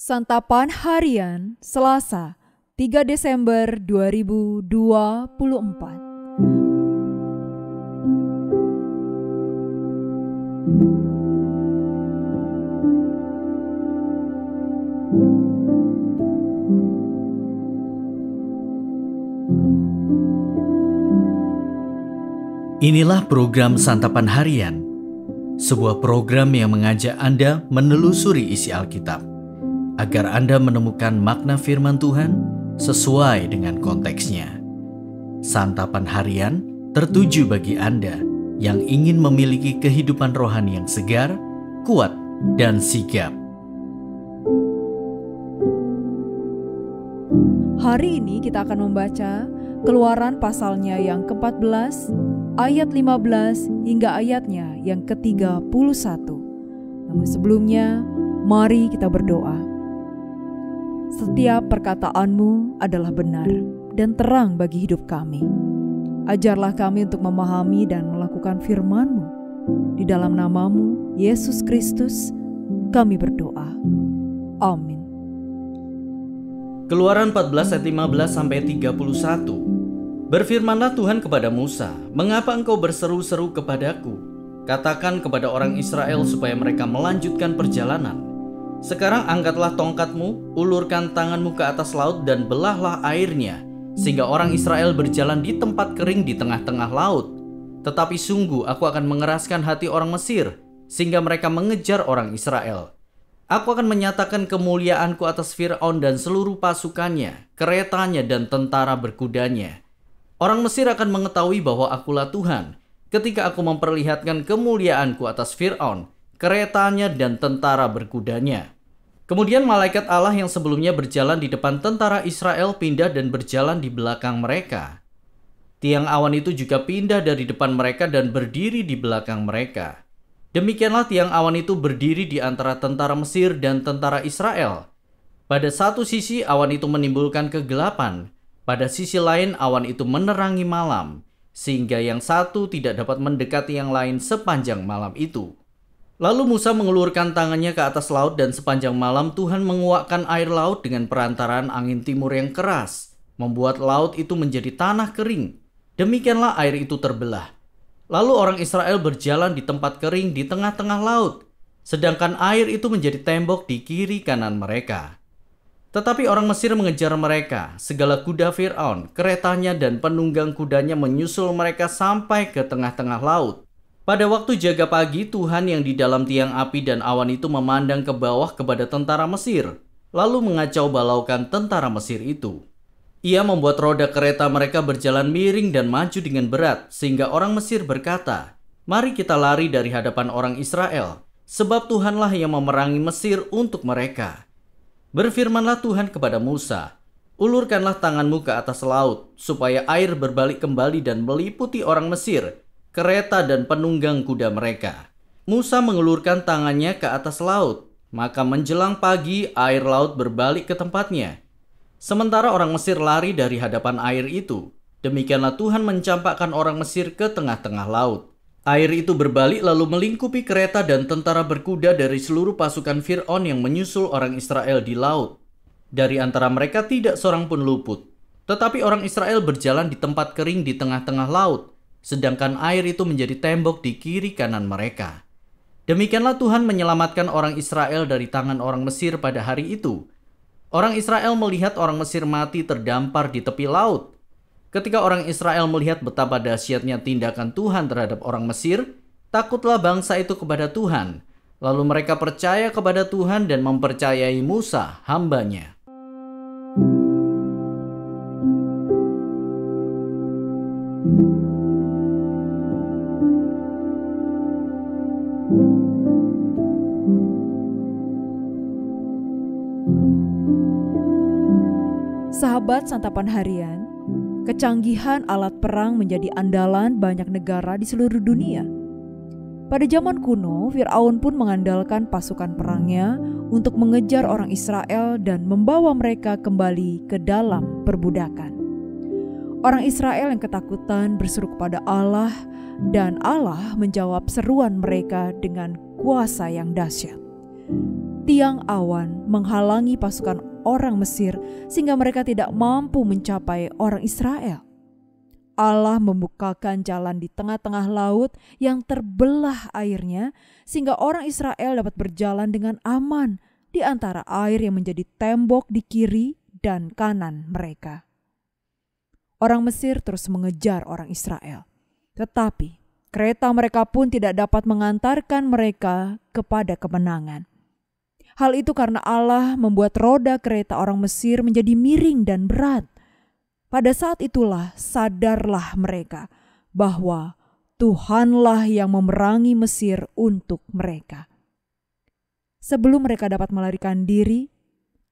Santapan Harian Selasa 3 Desember 2024. Inilah program Santapan Harian, sebuah program yang mengajak Anda menelusuri isi Alkitab, agar Anda menemukan makna firman Tuhan sesuai dengan konteksnya. Santapan Harian tertuju bagi Anda yang ingin memiliki kehidupan rohani yang segar, kuat, dan sigap. Hari ini kita akan membaca Keluaran pasalnya yang ke-14, ayat 15 hingga ayatnya yang ke-31. Namun sebelumnya, mari kita berdoa. Setiap perkataanmu adalah benar dan terang bagi hidup kami. Ajarlah kami untuk memahami dan melakukan firman-Mu. Di dalam nama-Mu, Yesus Kristus, kami berdoa. Amin. Keluaran 14 ayat 15-31. Berfirmanlah Tuhan kepada Musa, "Mengapa engkau berseru-seru kepadaku? Katakan kepada orang Israel supaya mereka melanjutkan perjalanan. Sekarang angkatlah tongkatmu, ulurkan tanganmu ke atas laut dan belahlah airnya, sehingga orang Israel berjalan di tempat kering di tengah-tengah laut. Tetapi sungguh aku akan mengeraskan hati orang Mesir, sehingga mereka mengejar orang Israel. Aku akan menyatakan kemuliaanku atas Fir'aun dan seluruh pasukannya, keretanya dan tentara berkudanya. Orang Mesir akan mengetahui bahwa akulah Tuhan, ketika aku memperlihatkan kemuliaanku atas Fir'aun, keretanya dan tentara berkudanya." Kemudian malaikat Allah yang sebelumnya berjalan di depan tentara Israel pindah dan berjalan di belakang mereka. Tiang awan itu juga pindah dari depan mereka dan berdiri di belakang mereka. Demikianlah tiang awan itu berdiri di antara tentara Mesir dan tentara Israel. Pada satu sisi awan itu menimbulkan kegelapan, pada sisi lain awan itu menerangi malam, sehingga yang satu tidak dapat mendekati yang lain sepanjang malam itu. Lalu Musa mengulurkan tangannya ke atas laut dan sepanjang malam Tuhan menguakkan air laut dengan perantaraan angin timur yang keras, membuat laut itu menjadi tanah kering. Demikianlah air itu terbelah. Lalu orang Israel berjalan di tempat kering di tengah-tengah laut, sedangkan air itu menjadi tembok di kiri kanan mereka. Tetapi orang Mesir mengejar mereka, segala kuda Fir'aun, keretanya dan penunggang kudanya menyusul mereka sampai ke tengah-tengah laut. Pada waktu jaga pagi, Tuhan yang di dalam tiang api dan awan itu memandang ke bawah kepada tentara Mesir, lalu mengacau balaukan tentara Mesir itu. Ia membuat roda kereta mereka berjalan miring dan maju dengan berat, sehingga orang Mesir berkata, "Mari kita lari dari hadapan orang Israel, sebab Tuhanlah yang memerangi Mesir untuk mereka." Berfirmanlah Tuhan kepada Musa, "Ulurkanlah tanganmu ke atas laut, supaya air berbalik kembali dan meliputi orang Mesir, kereta dan penunggang kuda mereka." Musa mengulurkan tangannya ke atas laut, maka menjelang pagi air laut berbalik ke tempatnya. Sementara orang Mesir lari dari hadapan air itu, demikianlah Tuhan mencampakkan orang Mesir ke tengah-tengah laut. Air itu berbalik lalu melingkupi kereta dan tentara berkuda dari seluruh pasukan Fir'aun yang menyusul orang Israel di laut. Dari antara mereka tidak seorang pun luput. Tetapi orang Israel berjalan di tempat kering di tengah-tengah laut, sedangkan air itu menjadi tembok di kiri kanan mereka. Demikianlah Tuhan menyelamatkan orang Israel dari tangan orang Mesir pada hari itu. Orang Israel melihat orang Mesir mati terdampar di tepi laut. Ketika orang Israel melihat betapa dahsyatnya tindakan Tuhan terhadap orang Mesir, takutlah bangsa itu kepada Tuhan. Lalu mereka percaya kepada Tuhan dan mempercayai Musa, hamba-Nya. Sahabat Santapan Harian, kecanggihan alat perang menjadi andalan banyak negara di seluruh dunia. Pada zaman kuno, Fir'aun pun mengandalkan pasukan perangnya untuk mengejar orang Israel dan membawa mereka kembali ke dalam perbudakan. Orang Israel yang ketakutan berseru kepada Allah, dan Allah menjawab seruan mereka dengan kuasa yang dahsyat. tiang awan menghalangi pasukan orang Mesir sehingga mereka tidak mampu mencapai orang Israel. Allah membukakan jalan di tengah-tengah laut yang terbelah airnya sehingga orang Israel dapat berjalan dengan aman di antara air yang menjadi tembok di kiri dan kanan mereka. Orang Mesir terus mengejar orang Israel, tetapi kereta mereka pun tidak dapat mengantarkan mereka kepada kemenangan. Hal itu karena Allah membuat roda kereta orang Mesir menjadi miring dan berat. Pada saat itulah sadarlah mereka bahwa Tuhanlah yang memerangi Mesir untuk mereka. Sebelum mereka dapat melarikan diri,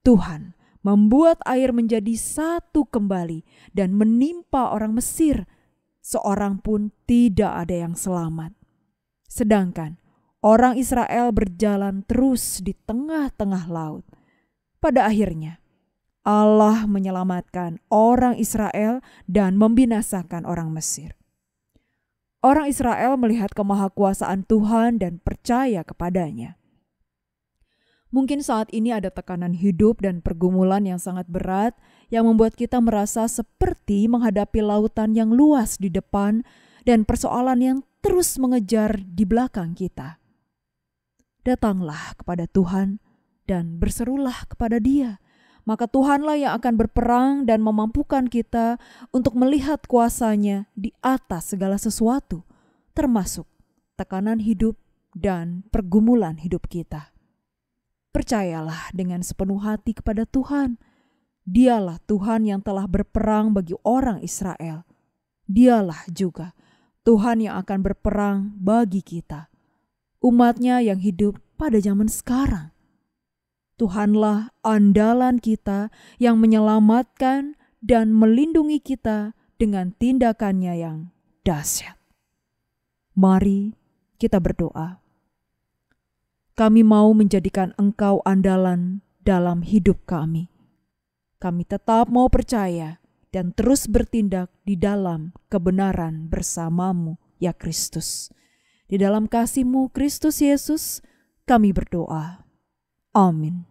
Tuhan membuat air menjadi satu kembali dan menimpa orang Mesir. Seorang pun tidak ada yang selamat. Sedangkan orang Israel berjalan terus di tengah-tengah laut. Pada akhirnya, Allah menyelamatkan orang Israel dan membinasakan orang Mesir. Orang Israel melihat kemahakuasaan Tuhan dan percaya kepadanya. Mungkin saat ini ada tekanan hidup dan pergumulan yang sangat berat yang membuat kita merasa seperti menghadapi lautan yang luas di depan dan persoalan yang terus mengejar di belakang kita. Datanglah kepada Tuhan dan berserulah kepada Dia. Maka Tuhanlah yang akan berperang dan memampukan kita untuk melihat kuasa-Nya di atas segala sesuatu, termasuk tekanan hidup dan pergumulan hidup kita. Percayalah dengan sepenuh hati kepada Tuhan. Dialah Tuhan yang telah berperang bagi orang Israel. Dialah juga Tuhan yang akan berperang bagi kita, umat-Nya yang hidup pada zaman sekarang. Tuhanlah andalan kita yang menyelamatkan dan melindungi kita dengan tindakan-Nya yang dahsyat. Mari kita berdoa. Kami mau menjadikan Engkau andalan dalam hidup kami. Kami tetap mau percaya dan terus bertindak di dalam kebenaran bersama-Mu, ya Kristus. Di dalam kasih-Mu, Kristus Yesus, kami berdoa. Amin.